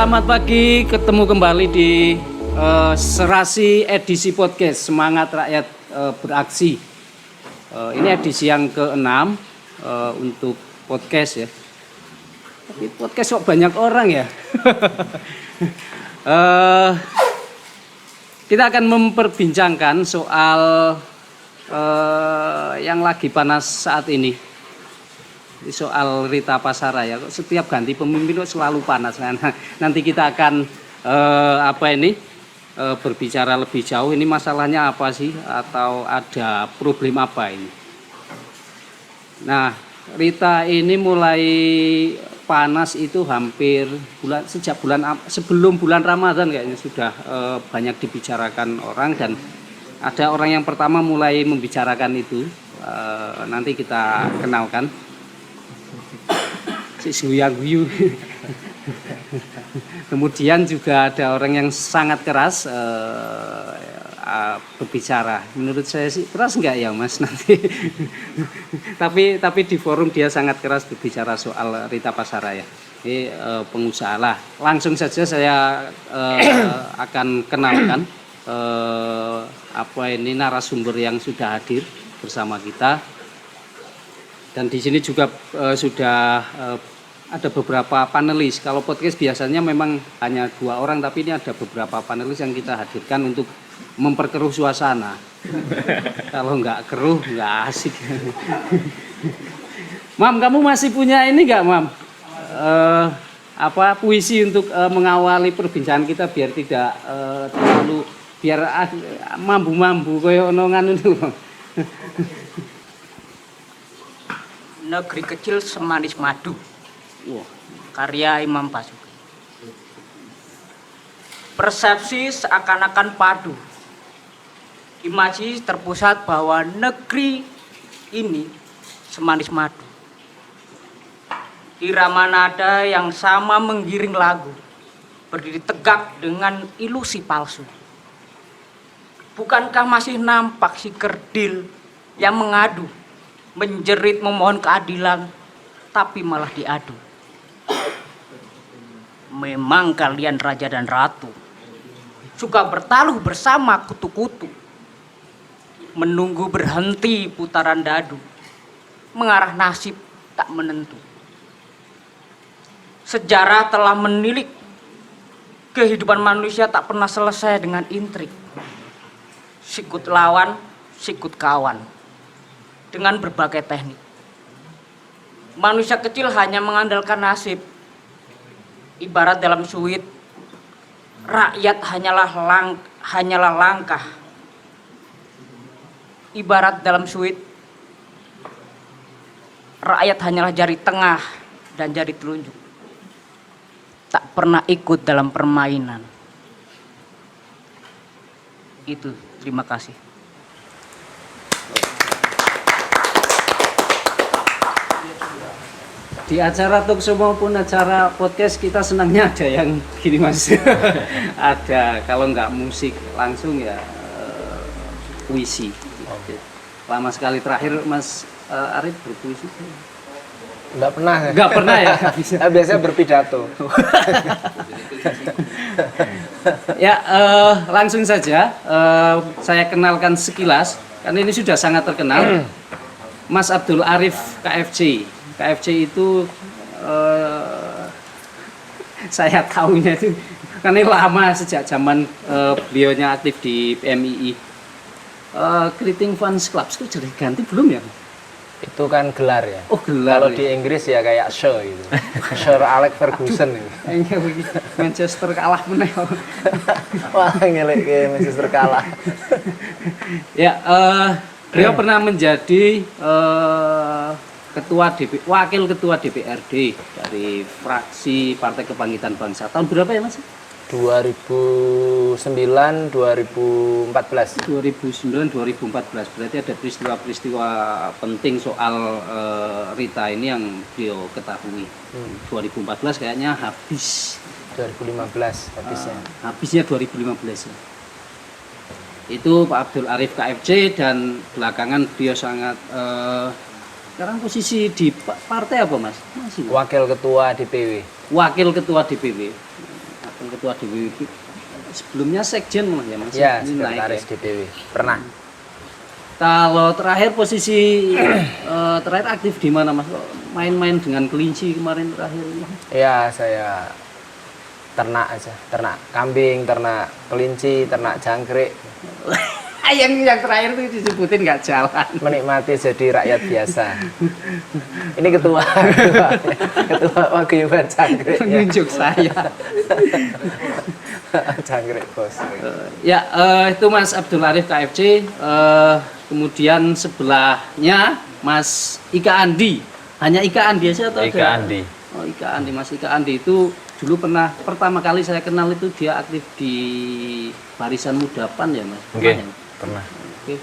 Selamat pagi, ketemu kembali di Serasi edisi podcast Semangat Rakyat Beraksi. Ini edisi yang ke-6 untuk podcast ya. Tapi podcast kok banyak orang ya. Kita akan memperbincangkan soal yang lagi panas saat ini. Soal Rita Pasaraya, setiap ganti pemimpin selalu panas. Nanti kita akan berbicara lebih jauh. Ini masalahnya apa sih, atau ada problem apa ini? Nah, Rita ini mulai panas itu hampir sebelum bulan Ramadan kayaknya sudah banyak dibicarakan orang, dan ada orang yang pertama mulai membicarakan itu. Nanti kita kenalkan. Guyu. Kemudian juga ada orang yang sangat keras berbicara. Menurut saya sih keras enggak ya Mas nanti. tapi di forum dia sangat keras berbicara soal Rita Pasaraya. Ini pengusaha lah. Langsung saja saya akan kenalkan narasumber yang sudah hadir bersama kita. Dan di sini juga sudah ada beberapa panelis. Kalau podcast biasanya memang hanya 2 orang, tapi ini ada beberapa panelis yang kita hadirkan untuk memperkeruh suasana. Kalau nggak keruh, nggak asik. Mam, kamu masih punya ini nggak, Mam? Puisi untuk mengawali perbincangan kita biar tidak terlalu mambu-mambu koyo ono nganu itu, Mam. Negeri kecil semanis madu. Karya Imam Basuki. Persepsi seakan-akan padu. Imajinasi terpusat bahwa negeri ini semanis madu. Irama nada yang sama menggiring lagu, berdiri tegak dengan ilusi palsu. Bukankah masih nampak si kerdil yang mengadu, menjerit memohon keadilan, tapi malah diadu? Memang kalian raja dan ratu, suka bertaluh bersama kutu-kutu, menunggu berhenti putaran dadu, mengarah nasib tak menentu. Sejarah telah menilik, kehidupan manusia tak pernah selesai dengan intrik. Sikut lawan, sikut kawan, dengan berbagai teknik. Manusia kecil hanya mengandalkan nasib. Ibarat dalam suit, rakyat hanyalah langkah. Ibarat dalam suit, rakyat hanyalah jari tengah dan jari telunjuk. Tak pernah ikut dalam permainan. Itu, terima kasih. Di acara talkshow maupun acara podcast kita senangnya ada yang gini Mas. Ada, kalau nggak musik langsung ya puisi. Lama sekali terakhir Mas Arif berpuisi. Nggak pernah ya? Nggak pernah ya? Biasanya berpidato. Ya, langsung saja saya kenalkan sekilas, karena ini sudah sangat terkenal. Mas Abdul Arif KFC. KFC itu saya tahunya itu karena lama, sejak zaman beliaunya aktif di PMII. Keriting Fans Club itu jadi ganti belum ya? Itu kan gelar ya. Oh, gelar. Kalau di Inggris ya kayak Sir gitu. Sir Alex Ferguson itu. Manchester kalah meneh. Wah, ngelek ke Manchester kalah. Ya, beliau pernah menjadi wakil ketua DPRD dari fraksi Partai Kebangkitan Bangsa. Tahun berapa ya Mas? 2009 2014. 2009-2014. Berarti ada peristiwa-peristiwa penting soal Rita ini yang beliau ketahui. 2014 kayaknya habis. 2015 habisnya. Habisnya 2015 ya. Itu Pak Abdul Arif KFC, dan belakangan beliau sangat sekarang posisi di partai apa Mas? Masih Wakil Ketua DPW. Wakil Ketua DPW. ketua DPW. Sebelumnya sekjen malah ya Mas. Ya, Ini naik sekretaris ya. DPW. Pernah. Kalau terakhir posisi terakhir aktif di mana Mas? Kok main-main dengan kelinci kemarin terakhir? Ya, saya ternak aja, ternak kambing, ternak kelinci, ternak jangkrik. yang terakhir itu disebutin nggak jalan. Menikmati jadi rakyat biasa. Ini ketua paguyuban jangkrik. Menunjuk saya. Jangkrik bos. Itu Mas Abdul Arif KFC. Kemudian sebelahnya Mas Ika Andi. Hanya Ika Andi aja atau Ika ada? Andi. Oh, Ika Andi. Mas Ika Andi itu dulu pertama kali saya kenal itu dia aktif di Barisan Muda PAN ya Mas? Oke, Ya? pernah. Oke.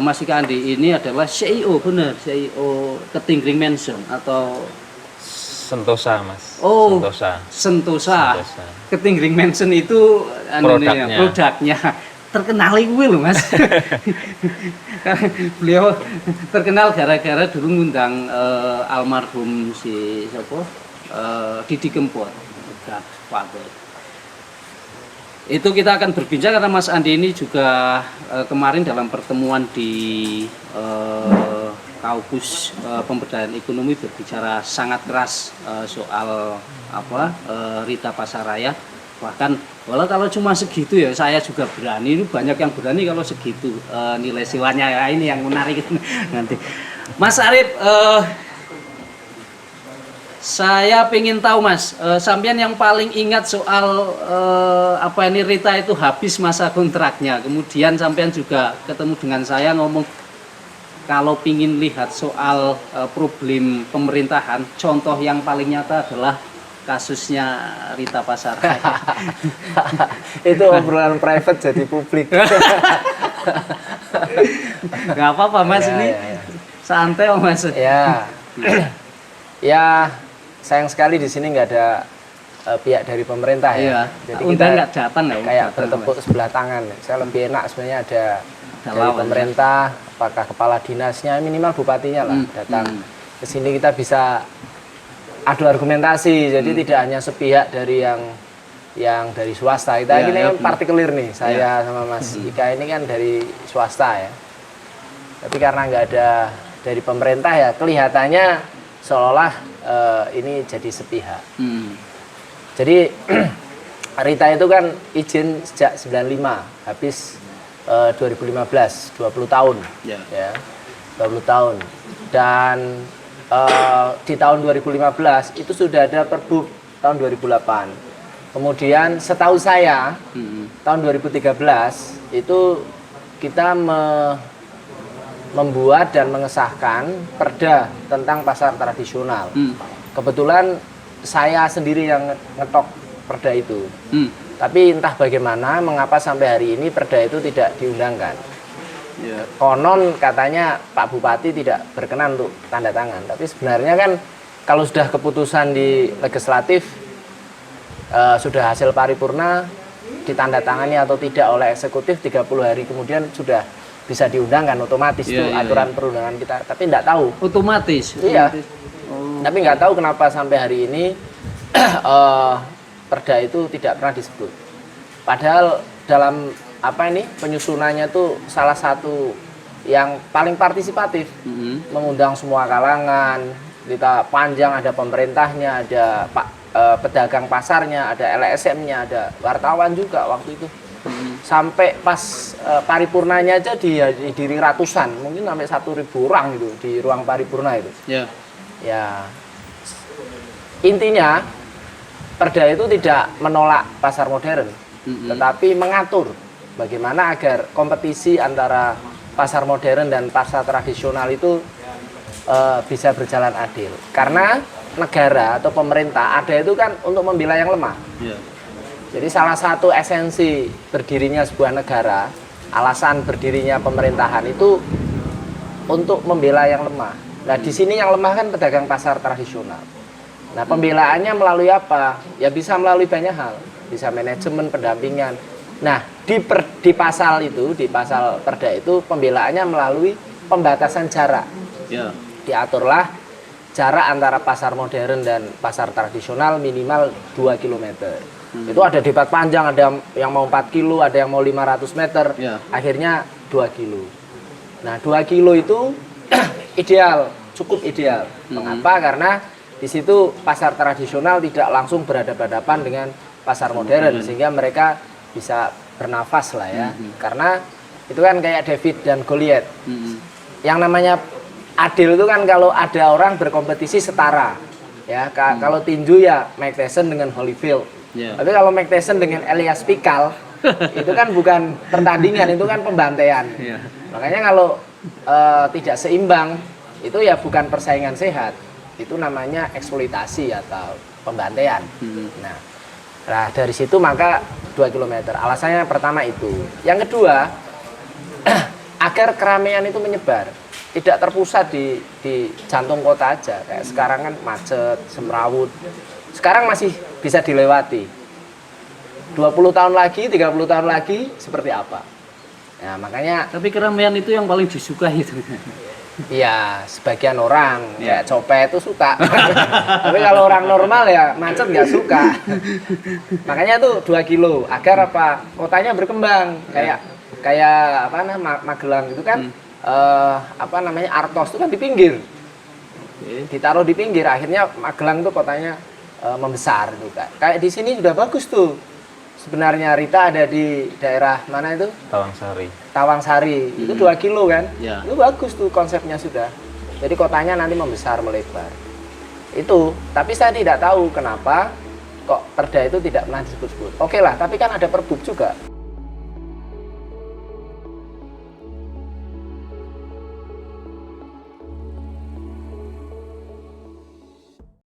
Mas Ika Andi ini adalah CEO, benar, CEO Ketingring Mansion atau Sentosa, Mas. Oh, Sentosa. Sentosa. Ketingring Mansion itu produknya. Terkenal gue loh Mas. Beliau terkenal gara-gara dulu ngundang almarhum si siapa? Didi Kempot. Godfather. Itu kita akan berbincang karena Mas Andi ini juga kemarin dalam pertemuan di Kaukus Pemberdayaan Ekonomi berbicara sangat keras soal Rita Pasaraya. Bahkan walau kalau cuma segitu ya saya juga berani, ini banyak yang berani kalau segitu nilai silanya ya, ini yang menarik nanti. Mas Arif, saya pengen tahu Mas, sampean yang paling ingat soal Rita itu habis masa kontraknya, kemudian sampean juga ketemu dengan saya ngomong kalau pingin lihat soal problem pemerintahan, contoh yang paling nyata adalah kasusnya Rita Pasaraya. Itu obrolan private jadi publik. Nggak apa-apa Mas, ini santai oh Mas. Ya, ya sayang sekali di sini nggak ada pihak dari pemerintah ya. Iya. Jadi Undang kita nggak datang ya? kayak bertepuk sebelah tangan. Saya lebih enak sebenarnya ada dari pemerintah, apakah kepala dinasnya, minimal bupatinya lah datang ke sini, kita bisa adu argumentasi. Jadi tidak hanya sepihak dari yang dari swasta. Kita ini kan partikelir nih, saya sama Mas Ika ini kan dari swasta ya. Tapi karena nggak ada dari pemerintah ya, kelihatannya seolah ini jadi sepihak. Jadi Rita itu kan izin sejak 95, habis 2015, 20 tahun. Ya, 20 tahun. Dan di tahun 2015 itu sudah ada Perbup tahun 2008. Kemudian setahu saya tahun 2013 itu kita membuat dan mengesahkan perda tentang pasar tradisional. Kebetulan saya sendiri yang ngetok perda itu. Tapi entah bagaimana, mengapa sampai hari ini perda itu tidak diundangkan. Konon katanya Pak Bupati tidak berkenan untuk tanda tangan. Tapi sebenarnya kan kalau sudah keputusan di legislatif, sudah hasil paripurna, ditandatangani atau tidak oleh eksekutif, 30 hari kemudian sudah bisa diundangkan otomatis. Itu aturan perundangan kita. Tapi tidak tahu. Otomatis? Iya. Tapi nggak tahu kenapa sampai hari ini perda itu tidak pernah disebut. Padahal dalam penyusunannya tuh salah satu yang paling partisipatif, mengundang semua kalangan. Kita panjang, ada pemerintahnya, ada pedagang pasarnya, ada LSM-nya, ada wartawan juga waktu itu. Sampai pas paripurnanya aja dihadiri ratusan, mungkin sampai 1.000 orang itu di ruang paripurna itu. Ya, intinya perda itu tidak menolak pasar modern, tetapi mengatur bagaimana agar kompetisi antara pasar modern dan pasar tradisional itu bisa berjalan adil. Karena negara atau pemerintah ada itu kan untuk membela yang lemah. Jadi salah satu esensi berdirinya sebuah negara, alasan berdirinya pemerintahan itu untuk membela yang lemah. Nah di sini yang lemah kan pedagang pasar tradisional. Nah pembelaannya melalui apa? Ya bisa melalui banyak hal, bisa manajemen, pendampingan. Nah di pasal itu, di pasal perda itu pembelaannya melalui pembatasan jarak. Diaturlah jarak antara pasar modern dan pasar tradisional minimal 2 km. Itu ada debat panjang, ada yang mau 4 kilo, ada yang mau 500 meter. Ya. Akhirnya 2 kilo. Nah, 2 kilo itu ideal, cukup ideal. Mengapa? Karena di situ pasar tradisional tidak langsung berhadapan-hadapan dengan pasar modern, sehingga mereka bisa bernafas lah ya. Karena itu kan kayak David dan Goliath. Yang namanya adil itu kan kalau ada orang berkompetisi setara. Ya, kalau tinju ya Mike Tyson dengan Holyfield. Yeah. Tapi kalau Mike Tyson dengan Elias Pikal itu kan bukan pertandingan, itu kan pembantaian. Yeah. Makanya kalau tidak seimbang itu ya bukan persaingan sehat, itu namanya eksploitasi atau pembantaian. Nah, dari situ maka 2 km. Alasannya pertama itu. Yang kedua, agar keramaian itu menyebar, tidak terpusat di jantung kota aja. Kayak sekarang kan macet, semrawut. Sekarang masih bisa dilewati. 20 tahun lagi, 30 tahun lagi seperti apa? Nah, makanya Tapi keramaian itu yang paling disukai itu. iya, sebagian orang kayak copet itu suka. Tapi kalau orang normal ya macet nggak suka. Makanya tuh 2 kilo agar apa? Kotanya berkembang. Kayak apa namanya Magelang itu kan apa namanya Artos itu kan di pinggir. Ditaruh di pinggir, akhirnya Magelang tuh kotanya membesar juga. Kayak di sini sudah bagus tuh. Sebenarnya Rita ada di daerah mana itu? Tawangsari. Tawangsari. Itu 2 kilo kan? Ya. Itu bagus tuh konsepnya sudah. Jadi kotanya nanti membesar, melebar. Itu, tapi saya tidak tahu kenapa kok perda itu tidak pernah disebut-sebut. Oke lah, tapi kan ada perbuk juga.